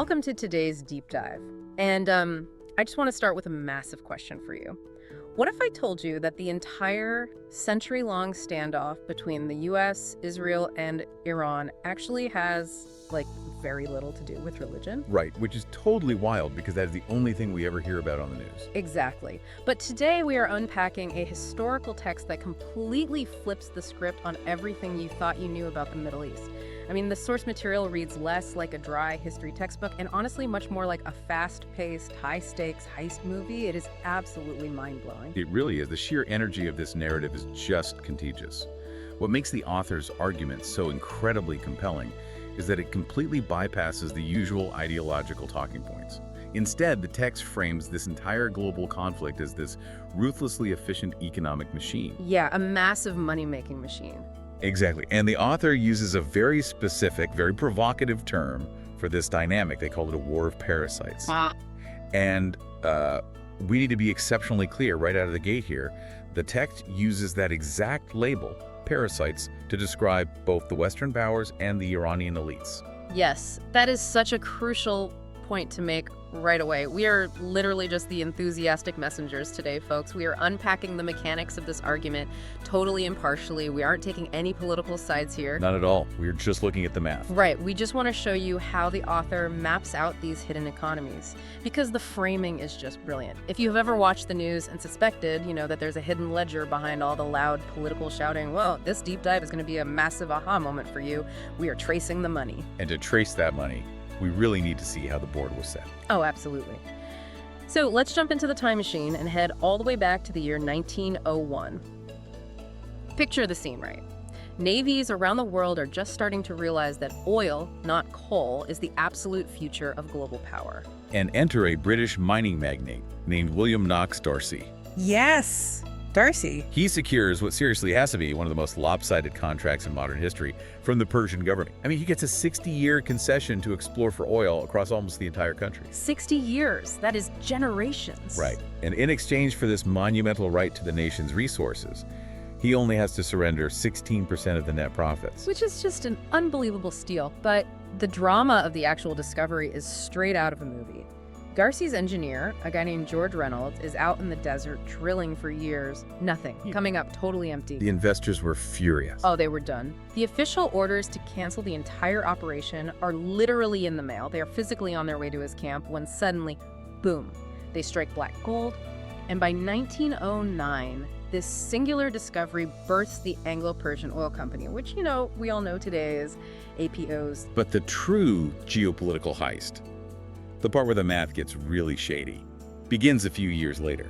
Welcome to today's deep dive. And I just want to start with a massive question for you. What if I told you that the entire century-long standoff between the US, Israel, and Iran actually has, very little to do with religion? Right, which is totally wild because that is the only thing we ever hear about on the news. Exactly. But today we are unpacking a historical text that completely flips the script on everything you thought you knew about the Middle East. I mean, the source material reads less like a dry history textbook and honestly much more like a fast-paced, high-stakes heist movie. It is absolutely mind-blowing. It really is. The sheer energy of this narrative is just contagious. What makes the author's argument so incredibly compelling is that it completely bypasses the usual ideological talking points. Instead, the text frames this entire global conflict as this ruthlessly efficient economic machine. Yeah, a massive money-making machine. Exactly. And the author uses a very specific, very provocative term for this dynamic. They call it a war of parasites. And we need to be exceptionally clear right out of the gate here. The text uses that exact label, parasites, to describe both the Western powers and the Iranian elites. Yes, that is such a crucial point to make right away. We are literally just the enthusiastic messengers today, folks. We are unpacking the mechanics of this argument totally impartially. We aren't taking any political sides here. Not at all. We're just looking at the math. Right. We just want to show you how the author maps out these hidden economies, because the framing is just brilliant. If you have ever watched the news and suspected, that there's a hidden ledger behind all the loud political shouting, well, this deep dive is going to be a massive aha moment for you. We are tracing the money. And to trace that money, we really need to see how the board was set. Oh, absolutely. So let's jump into the time machine and head all the way back to the year 1901. Picture the scene, right? Navies around the world are just starting to realize that oil, not coal, is the absolute future of global power. And enter a British mining magnate named William Knox Darcy. Yes, Darcy. He secures what seriously has to be one of the most lopsided contracts in modern history from the Persian government. I mean, he gets a 60-year concession to explore for oil across almost the entire country. 60 years. That is generations. Right. And in exchange for this monumental right to the nation's resources, he only has to surrender 16% of the net profits. Which is just an unbelievable steal. But the drama of the actual discovery is straight out of a movie. Darcy's engineer, a guy named George Reynolds, is out in the desert drilling for years. Nothing. Coming up totally empty. The investors were furious. Oh, they were done. The official orders to cancel the entire operation are literally in the mail. They are physically on their way to his camp when suddenly, boom, they strike black gold. And by 1909, this singular discovery births the Anglo-Persian Oil Company, which, we all know today as APO's. But the true geopolitical heist, the part where the math gets really shady, begins a few years later.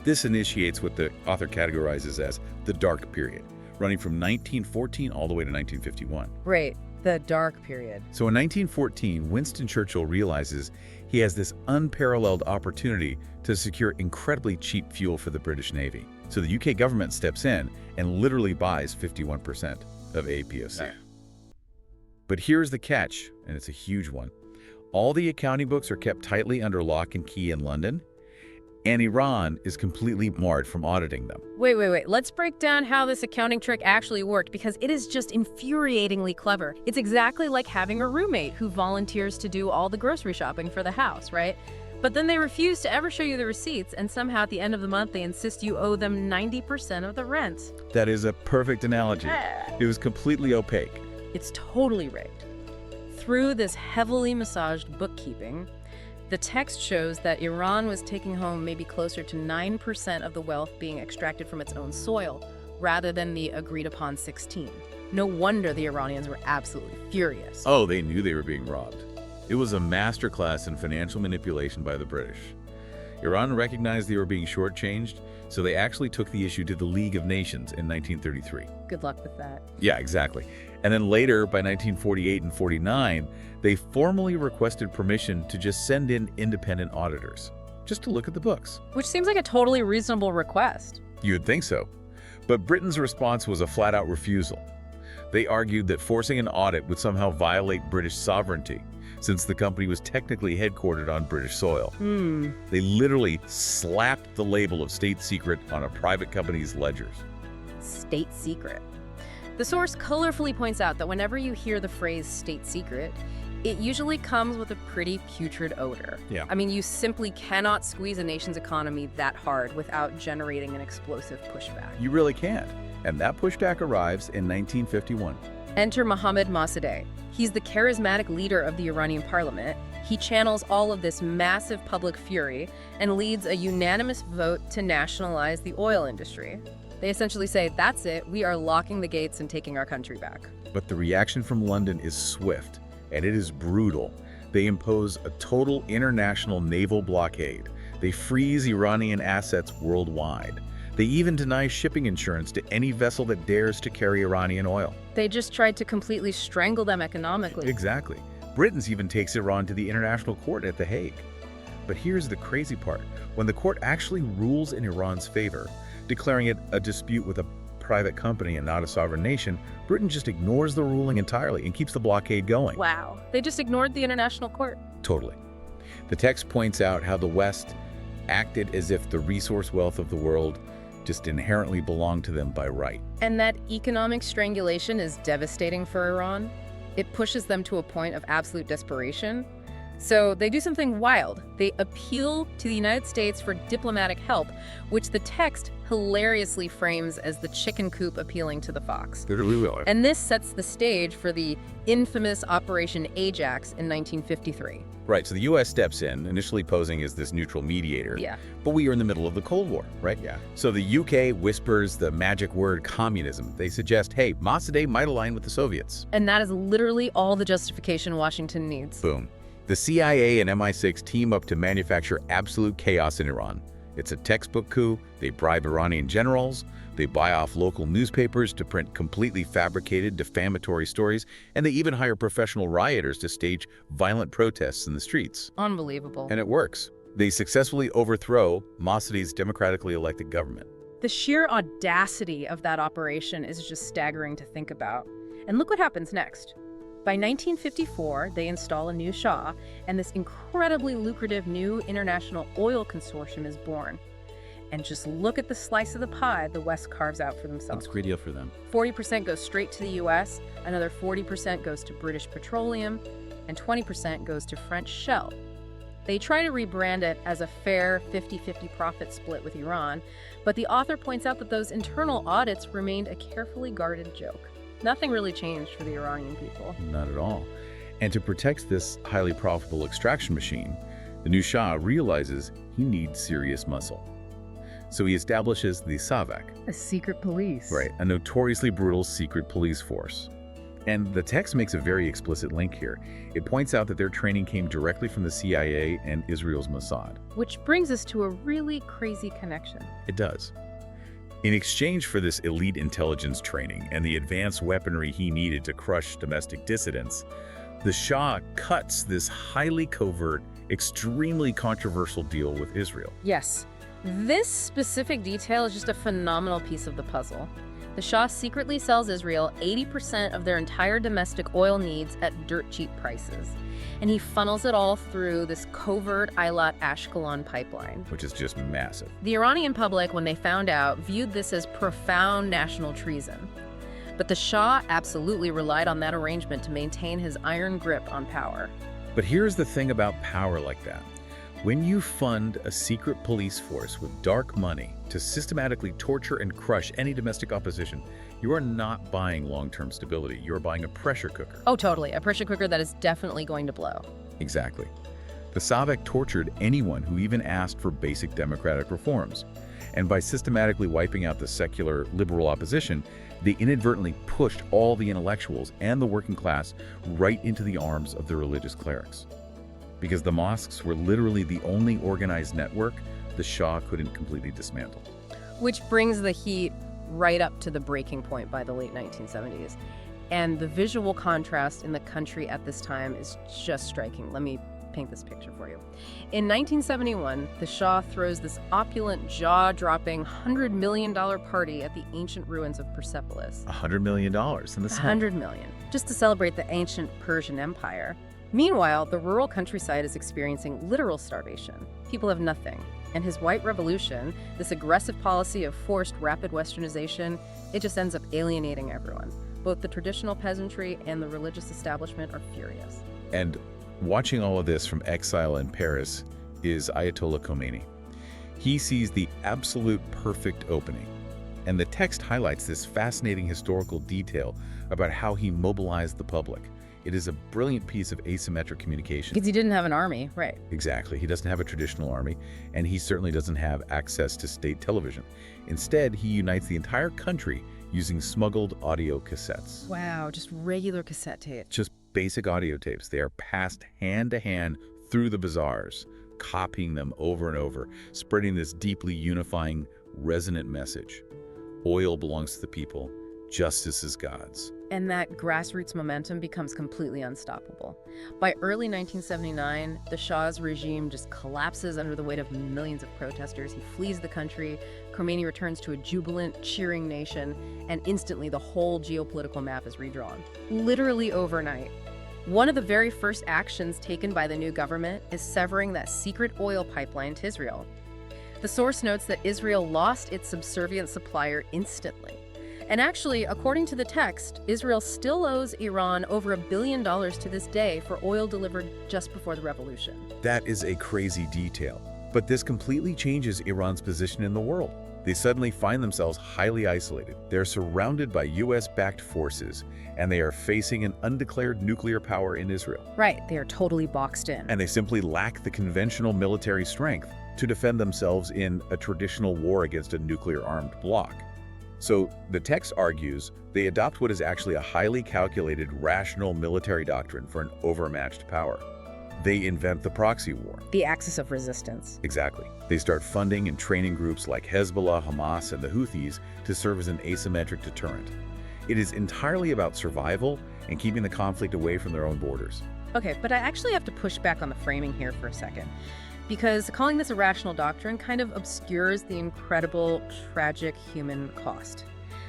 This initiates what the author categorizes as the dark period, running from 1914 all the way to 1951. Right, the dark period. So in 1914, Winston Churchill realizes he has this unparalleled opportunity to secure incredibly cheap fuel for the British Navy. So the UK government steps in and literally buys 51% of APOC. But here's the catch, and it's a huge one. All the accounting books are kept tightly under lock and key in London, and Iran is completely barred from auditing them. Wait. Let's break down how this accounting trick actually worked, because it is just infuriatingly clever. It's exactly like having a roommate who volunteers to do all the grocery shopping for the house, right? But then they refuse to ever show you the receipts, and somehow at the end of the month they insist you owe them 90% of the rent. That is a perfect analogy. It was completely opaque. It's totally rigged. Through this heavily massaged bookkeeping, the text shows that Iran was taking home maybe closer to 9% of the wealth being extracted from its own soil, rather than the agreed-upon 16. No wonder the Iranians were absolutely furious. Oh, they knew they were being robbed. It was a masterclass in financial manipulation by the British. Iran recognized they were being shortchanged, so they actually took the issue to the League of Nations in 1933. Good luck with that. Yeah, exactly. And then later, by 1948 and 49, they formally requested permission to just send in independent auditors, just to look at the books. Which seems like a totally reasonable request. You'd think so. But Britain's response was a flat-out refusal. They argued that forcing an audit would somehow violate British sovereignty, since the company was technically headquartered on British soil. They literally slapped the label of state secret on a private company's ledgers. State secret. The source colorfully points out that whenever you hear the phrase state secret, It usually comes with a pretty putrid odor. Yeah. I mean, you simply cannot squeeze a nation's economy that hard without generating an explosive pushback. You really can't. And that pushback arrives in 1951. Enter Mohammad Mossadegh. He's the charismatic leader of the Iranian parliament. He channels all of this massive public fury and leads a unanimous vote to nationalize the oil industry. They essentially say, that's it, we are locking the gates and taking our country back. But the reaction from London is swift, and it is brutal. They impose a total international naval blockade. They freeze Iranian assets worldwide. They even deny shipping insurance to any vessel that dares to carry Iranian oil. They just tried to completely strangle them economically. Exactly. Britain even takes Iran to the International Court at The Hague. But here's the crazy part. When the court actually rules in Iran's favor, declaring it a dispute with a private company and not a sovereign nation, Britain just ignores the ruling entirely and keeps the blockade going. Wow. They just ignored the international court. Totally. The text points out how the West acted as if the resource wealth of the world just inherently belonged to them by right. And that economic strangulation is devastating for Iran. It pushes them to a point of absolute desperation. So they do something wild. They appeal to the United States for diplomatic help, which the text hilariously frames as the chicken coop appealing to the fox. And this sets the stage for the infamous Operation Ajax in 1953. Right, so the U.S. steps in, initially posing as this neutral mediator. Yeah. But we are in the middle of the Cold War, right? Yeah. So the U.K. whispers the magic word communism. They suggest, hey, Mossadegh might align with the Soviets. And that is literally all the justification Washington needs. Boom. The CIA and MI6 team up to manufacture absolute chaos in Iran. It's a textbook coup. They bribe Iranian generals. They buy off local newspapers to print completely fabricated, defamatory stories, and they even hire professional rioters to stage violent protests in the streets. Unbelievable. And it works. They successfully overthrow Mossadegh's democratically elected government. The sheer audacity of that operation is just staggering to think about. And look what happens next. By 1954, they install a new Shah, and this incredibly lucrative new international oil consortium is born. And just look at the slice of the pie the West carves out for themselves. That's a great deal for them. 40% goes straight to the U.S., another 40% goes to British Petroleum, and 20% goes to French Shell. They try to rebrand it as a fair 50-50 profit split with Iran, but the author points out that those internal audits remained a carefully guarded joke. Nothing really changed for the Iranian people. Not at all. And to protect this highly profitable extraction machine, the new Shah realizes he needs serious muscle. So he establishes the Savak. A secret police. Right, a notoriously brutal secret police force. And the text makes a very explicit link here. It points out that their training came directly from the CIA and Israel's Mossad. Which brings us to a really crazy connection. It does. In exchange for this elite intelligence training and the advanced weaponry he needed to crush domestic dissidents, the Shah cuts this highly covert, extremely controversial deal with Israel. Yes. This specific detail is just a phenomenal piece of the puzzle. The Shah secretly sells Israel 80% of their entire domestic oil needs at dirt cheap prices. And he funnels it all through this covert Eilat-Ashkelon pipeline. Which is just massive. The Iranian public, when they found out, viewed this as profound national treason. But the Shah absolutely relied on that arrangement to maintain his iron grip on power. But here's the thing about power like that. When you fund a secret police force with dark money to systematically torture and crush any domestic opposition, you are not buying long-term stability. You're buying a pressure cooker. Oh, totally. A pressure cooker that is definitely going to blow. Exactly. The Savak tortured anyone who even asked for basic democratic reforms. And by systematically wiping out the secular liberal opposition, they inadvertently pushed all the intellectuals and the working class right into the arms of the religious clerics. Because the mosques were literally the only organized network the Shah couldn't completely dismantle. Which brings the heat right up to the breaking point by the late 1970s. And the visual contrast in the country at this time is just striking. Let me paint this picture for you. In 1971, the Shah throws this opulent, jaw-dropping $100 million party at the ancient ruins of Persepolis. $100 million in the sun. $100 million, just to celebrate the ancient Persian Empire. Meanwhile, the rural countryside is experiencing literal starvation. People have nothing. And his white revolution, this aggressive policy of forced rapid westernization, it just ends up alienating everyone. Both the traditional peasantry and the religious establishment are furious. And watching all of this from exile in Paris is Ayatollah Khomeini. He sees the absolute perfect opening. And the text highlights this fascinating historical detail about how he mobilized the public. It is a brilliant piece of asymmetric communication. Because he didn't have an army, right? Exactly. He doesn't have a traditional army, and he certainly doesn't have access to state television. Instead, he unites the entire country using smuggled audio cassettes. Wow, just regular cassette tape. Just basic audio tapes. They are passed hand to hand through the bazaars, copying them over and over, spreading this deeply unifying, resonant message. Oil belongs to the people. Justice is God's. And that grassroots momentum becomes completely unstoppable. By early 1979, the Shah's regime just collapses under the weight of millions of protesters. He flees the country. Khomeini returns to a jubilant, cheering nation, and instantly the whole geopolitical map is redrawn. Literally overnight. One of the very first actions taken by the new government is severing that secret oil pipeline to Israel. The source notes that Israel lost its subservient supplier instantly. And actually, according to the text, Israel still owes Iran over $1 billion to this day for oil delivered just before the revolution. That is a crazy detail. But this completely changes Iran's position in the world. They suddenly find themselves highly isolated. They're surrounded by US-backed forces, and they are facing an undeclared nuclear power in Israel. Right, they are totally boxed in. And they simply lack the conventional military strength to defend themselves in a traditional war against a nuclear-armed bloc. So the text argues they adopt what is actually a highly calculated, rational military doctrine for an overmatched power. They invent the proxy war. The axis of resistance. Exactly. They start funding and training groups like Hezbollah, Hamas, and the Houthis to serve as an asymmetric deterrent. It is entirely about survival and keeping the conflict away from their own borders. Okay, but I actually have to push back on the framing here for a second, because calling this a rational doctrine kind of obscures the incredible, tragic human cost.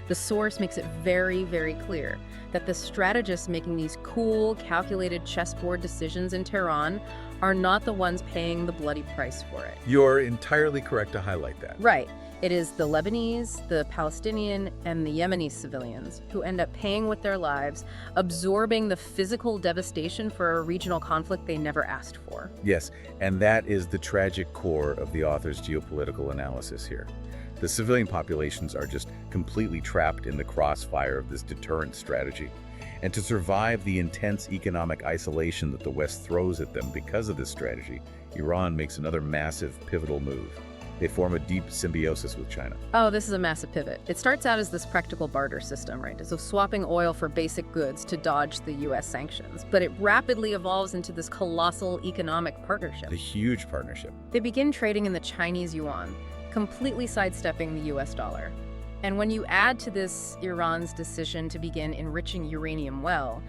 The source makes it very, very clear that the strategists making these cool, calculated chessboard decisions in Tehran are not the ones paying the bloody price for it. You're entirely correct to highlight that. Right. It is the Lebanese, the Palestinian, and the Yemeni civilians who end up paying with their lives, absorbing the physical devastation for a regional conflict they never asked for. Yes, and that is the tragic core of the author's geopolitical analysis here. The civilian populations are just completely trapped in the crossfire of this deterrent strategy. And to survive the intense economic isolation that the West throws at them because of this strategy, Iran makes another massive, pivotal move. They form a deep symbiosis with China. Oh, this is a massive pivot. It starts out as this practical barter system, right? So swapping oil for basic goods to dodge the U.S. sanctions. But it rapidly evolves into this colossal economic partnership. A huge partnership. They begin trading in the Chinese yuan, completely sidestepping the U.S. dollar. And when you add to this Iran's decision to begin enriching uranium well,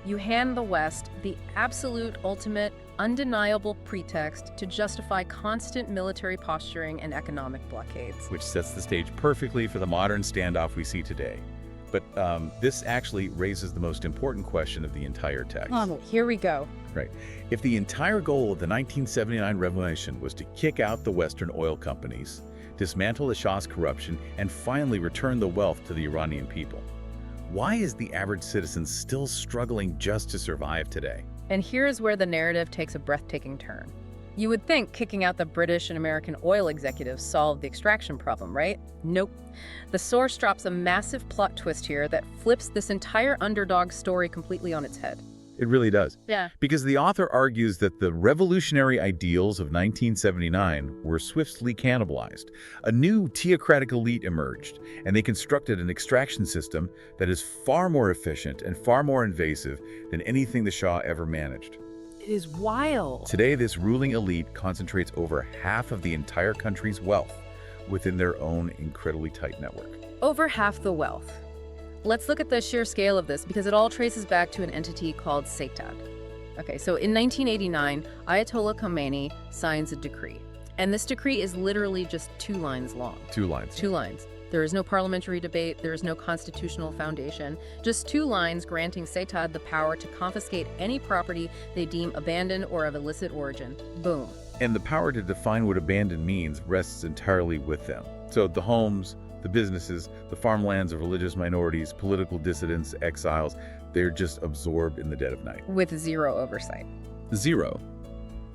you hand the West the absolute, ultimate, undeniable pretext to justify constant military posturing and economic blockades. Which sets the stage perfectly for the modern standoff we see today. But this actually raises the most important question of the entire text. Oh, here we go. Right. If the entire goal of the 1979 revolution was to kick out the Western oil companies, dismantle the Shah's corruption, and finally return the wealth to the Iranian people, why is the average citizen still struggling just to survive today? And here's where the narrative takes a breathtaking turn. You would think kicking out the British and American oil executives solved the extraction problem, right? Nope. The source drops a massive plot twist here that flips this entire underdog story completely on its head. It really does. Yeah. Because the author argues that the revolutionary ideals of 1979 were swiftly cannibalized. A new theocratic elite emerged, and they constructed an extraction system that is far more efficient and far more invasive than anything the Shah ever managed. It is wild. Today, this ruling elite concentrates over half of the entire country's wealth within their own incredibly tight network. Over half the wealth. Let's look at the sheer scale of this because it all traces back to an entity called Setad. Okay, so in 1989, Ayatollah Khomeini signs a decree. And this decree is literally just 2 lines long. 2 lines. 2 lines. There is no parliamentary debate, there is no constitutional foundation, just 2 lines granting Setad the power to confiscate any property they deem abandoned or of illicit origin. Boom. And the power to define what abandoned means rests entirely with them. So the homes, The businesses, the farmlands of religious minorities, political dissidents, exiles, they're just absorbed in the dead of night. With zero oversight. Zero.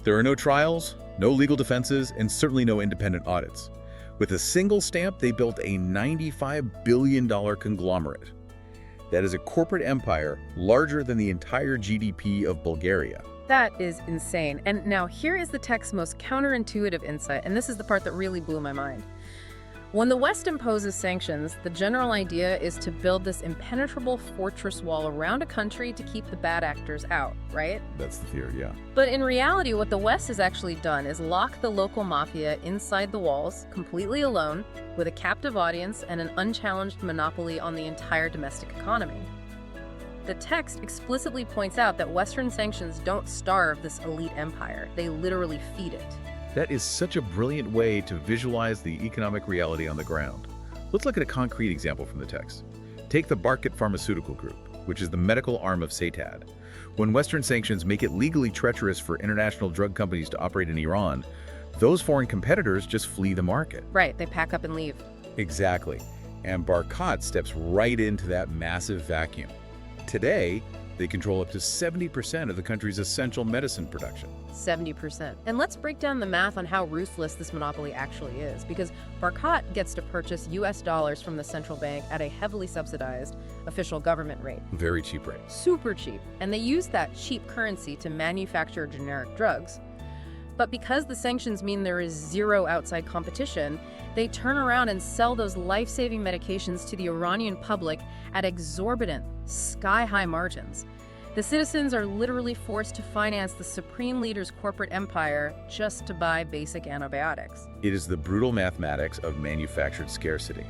There are no trials, no legal defenses, and certainly no independent audits. With a single stamp, they built a $95 billion conglomerate. That is a corporate empire larger than the entire GDP of Bulgaria. That is insane. And now here is the text's most counterintuitive insight, and this is the part that really blew my mind. When the West imposes sanctions, the general idea is to build this impenetrable fortress wall around a country to keep the bad actors out, right? That's the theory, yeah. But in reality, what the West has actually done is lock the local mafia inside the walls, completely alone, with a captive audience and an unchallenged monopoly on the entire domestic economy. The text explicitly points out that Western sanctions don't starve this elite empire. They literally feed it. That is such a brilliant way to visualize the economic reality on the ground. Let's look at a concrete example from the text. Take the Barkit Pharmaceutical Group, which is the medical arm of SATAD. When Western sanctions make it legally treacherous for international drug companies to operate in Iran, those foreign competitors just flee the market. Right, they pack up and leave. Exactly. And Barkit steps right into that massive vacuum. Today, they control up to 70% of the country's essential medicine production. 70%. And let's break down the math on how ruthless this monopoly actually is, because Barkit gets to purchase US dollars from the central bank at a heavily subsidized official government rate. Very cheap rate. Super cheap. And they use that cheap currency to manufacture generic drugs. But because the sanctions mean there is zero outside competition, they turn around and sell those life-saving medications to the Iranian public at exorbitant, sky-high margins. The citizens are literally forced to finance the supreme leader's corporate empire just to buy basic antibiotics. It is the brutal mathematics of manufactured scarcity.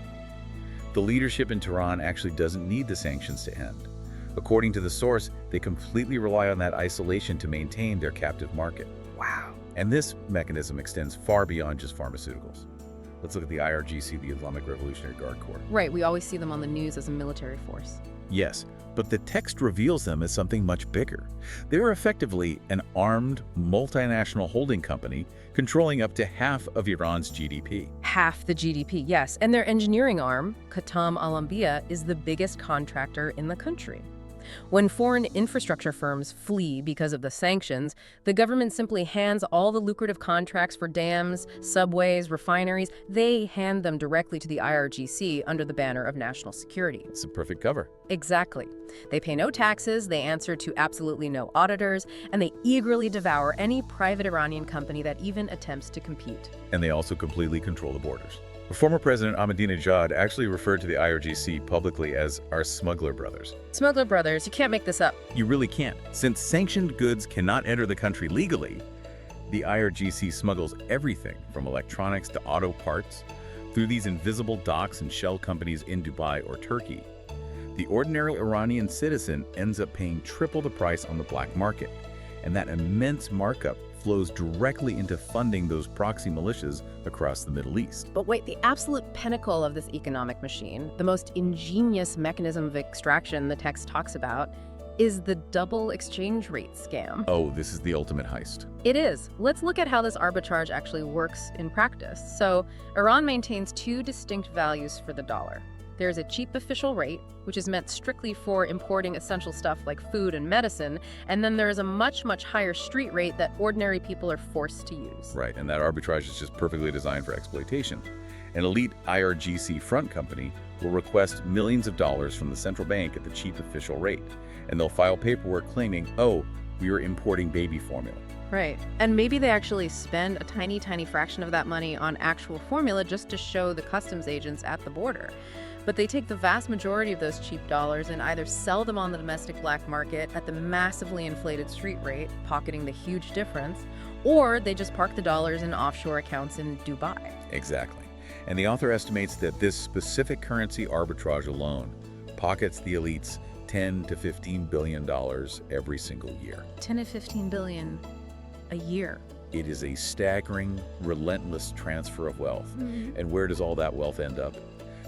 The leadership in Tehran actually doesn't need the sanctions to end. According to the source, they completely rely on that isolation to maintain their captive market. Wow. And this mechanism extends far beyond just pharmaceuticals. Let's look at the IRGC, the Islamic Revolutionary Guard Corps. Right, we always see them on the news as a military force. Yes, but the text reveals them as something much bigger. They're effectively an armed, multinational holding company controlling up to half of Iran's GDP. Half the GDP, yes. And their engineering arm, Khatam Al-Anbiya, is the biggest contractor in the country. When foreign infrastructure firms flee because of the sanctions, the government simply hands all the lucrative contracts for dams, subways, refineries. They hand them directly to the IRGC under the banner of national security. It's a perfect cover. Exactly. They pay no taxes, they answer to absolutely no auditors, and they eagerly devour any private Iranian company that even attempts to compete. And they also completely control the borders. Former President Ahmadinejad actually referred to the IRGC publicly as our smuggler brothers. Smuggler brothers, you can't make this up. You really can't. Since sanctioned goods cannot enter the country legally, the IRGC smuggles everything from electronics to auto parts through these invisible docks and shell companies in Dubai or Turkey. The ordinary Iranian citizen ends up paying triple the price on the black market, and that immense markup flows directly into funding those proxy militias across the Middle East. But wait, the absolute pinnacle of this economic machine, the most ingenious mechanism of extraction the text talks about, is the double exchange rate scam. Oh, this is the ultimate heist. It is. Let's look at how this arbitrage actually works in practice. So, Iran maintains two distinct values for the dollar. There's a cheap official rate, which is meant strictly for importing essential stuff like food and medicine, and then there is a much, much higher street rate that ordinary people are forced to use. Right, and that arbitrage is just perfectly designed for exploitation. An elite IRGC front company will request millions of dollars from the central bank at the cheap official rate, and they'll file paperwork claiming, oh, we are importing baby formula. Right. And maybe they actually spend a tiny, tiny fraction of that money on actual formula just to show the customs agents at the border. But they take the vast majority of those cheap dollars and either sell them on the domestic black market at the massively inflated street rate, pocketing the huge difference, or they just park the dollars in offshore accounts in Dubai. Exactly. And the author estimates that this specific currency arbitrage alone pockets the elites $10 to $15 billion every single year. 10 to 15 billion a year. It is a staggering, relentless transfer of wealth. And where does all that wealth end up?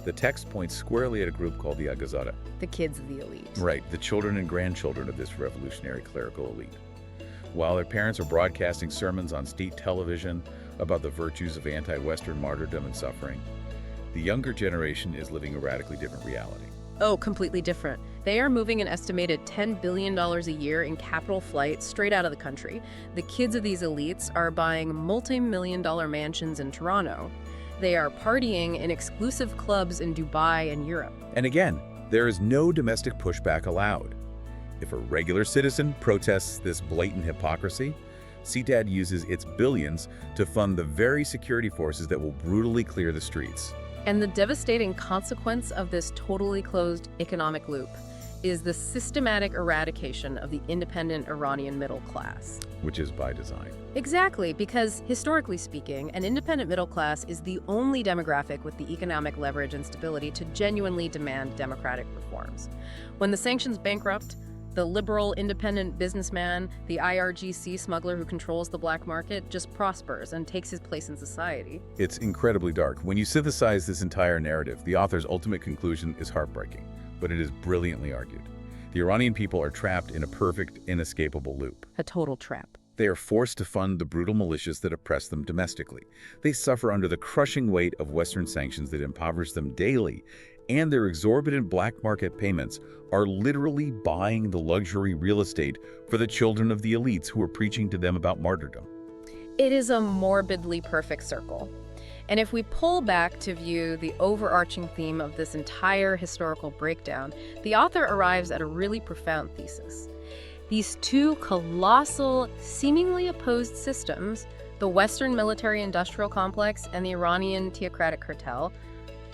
The text points squarely at a group called the Agazada. The kids of the elite. Right, the children and grandchildren of this revolutionary clerical elite. While their parents are broadcasting sermons on state television about the virtues of anti-Western martyrdom and suffering, The younger generation is living a radically different reality. Oh, completely different. They are moving an estimated $10 billion a year in capital flight straight out of the country. The kids of these elites are buying multi-million-dollar mansions in Toronto. They are partying in exclusive clubs in Dubai and Europe. And again, there is no domestic pushback allowed. If a regular citizen protests this blatant hypocrisy, CTAD uses its billions to fund the very security forces that will brutally clear the streets. And the devastating consequence of this totally closed economic loop is the systematic eradication of the independent Iranian middle class. Which is by design. Exactly, because historically speaking, an independent middle class is the only demographic with the economic leverage and stability to genuinely demand democratic reforms. When the sanctions bankrupt, the liberal independent businessman, the IRGC smuggler who controls the black market, just prospers and takes his place in society. It's incredibly dark. When you synthesize this entire narrative, the author's ultimate conclusion is heartbreaking, but it is brilliantly argued. The Iranian people are trapped in a perfect, inescapable loop. A total trap. They are forced to fund the brutal militias that oppress them domestically. They suffer under the crushing weight of Western sanctions that impoverish them daily, and their exorbitant black market payments are literally buying the luxury real estate for the children of the elites who are preaching to them about martyrdom. It is a morbidly perfect circle. And if we pull back to view the overarching theme of this entire historical breakdown, the author arrives at a really profound thesis. These two colossal, seemingly opposed systems, the Western military-industrial complex and the Iranian theocratic cartel,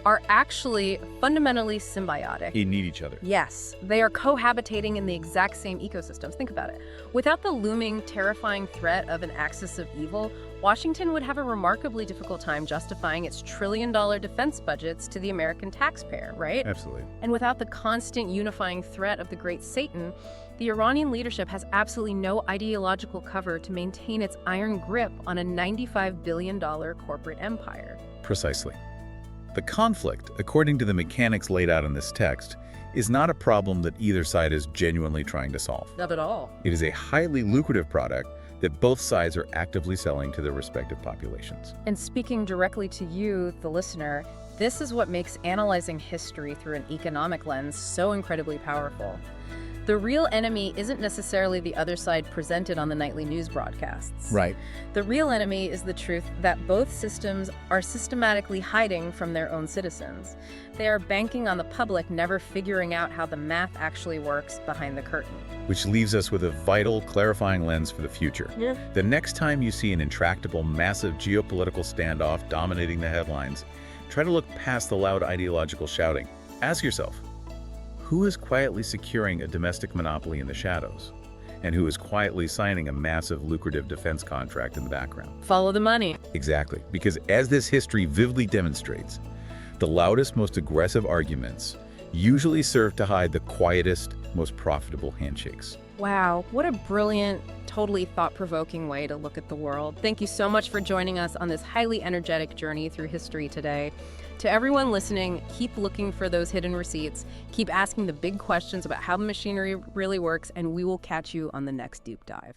are actually fundamentally symbiotic. They need each other. Yes, they are cohabitating in the exact same ecosystems. Think about it. Without the looming, terrifying threat of an axis of evil, Washington would have a remarkably difficult time justifying its trillion-dollar defense budgets to the American taxpayer, right? Absolutely. And without the constant unifying threat of the Great Satan, the Iranian leadership has absolutely no ideological cover to maintain its iron grip on a $95 billion corporate empire. Precisely. The conflict, according to the mechanics laid out in this text, is not a problem that either side is genuinely trying to solve. Not at all. It is a highly lucrative product that both sides are actively selling to their respective populations. And speaking directly to you, the listener, this is what makes analyzing history through an economic lens so incredibly powerful. The real enemy isn't necessarily the other side presented on the nightly news broadcasts. Right. The real enemy is the truth that both systems are systematically hiding from their own citizens. They are banking on the public never figuring out how the math actually works behind the curtain. Which leaves us with a vital, clarifying lens for the future. Yeah. The next time you see an intractable, massive geopolitical standoff dominating the headlines, try to look past the loud ideological shouting. Ask yourself, who is quietly securing a domestic monopoly in the shadows? And who is quietly signing a massive, lucrative defense contract in the background? Follow the money. Exactly, because as this history vividly demonstrates, the loudest, most aggressive arguments usually serve to hide the quietest, most profitable handshakes. Wow, what a brilliant, totally thought-provoking way to look at the world. Thank you so much for joining us on this highly energetic journey through history today. To everyone listening, keep looking for those hidden receipts, keep asking the big questions about how the machinery really works, and we will catch you on the next deep dive.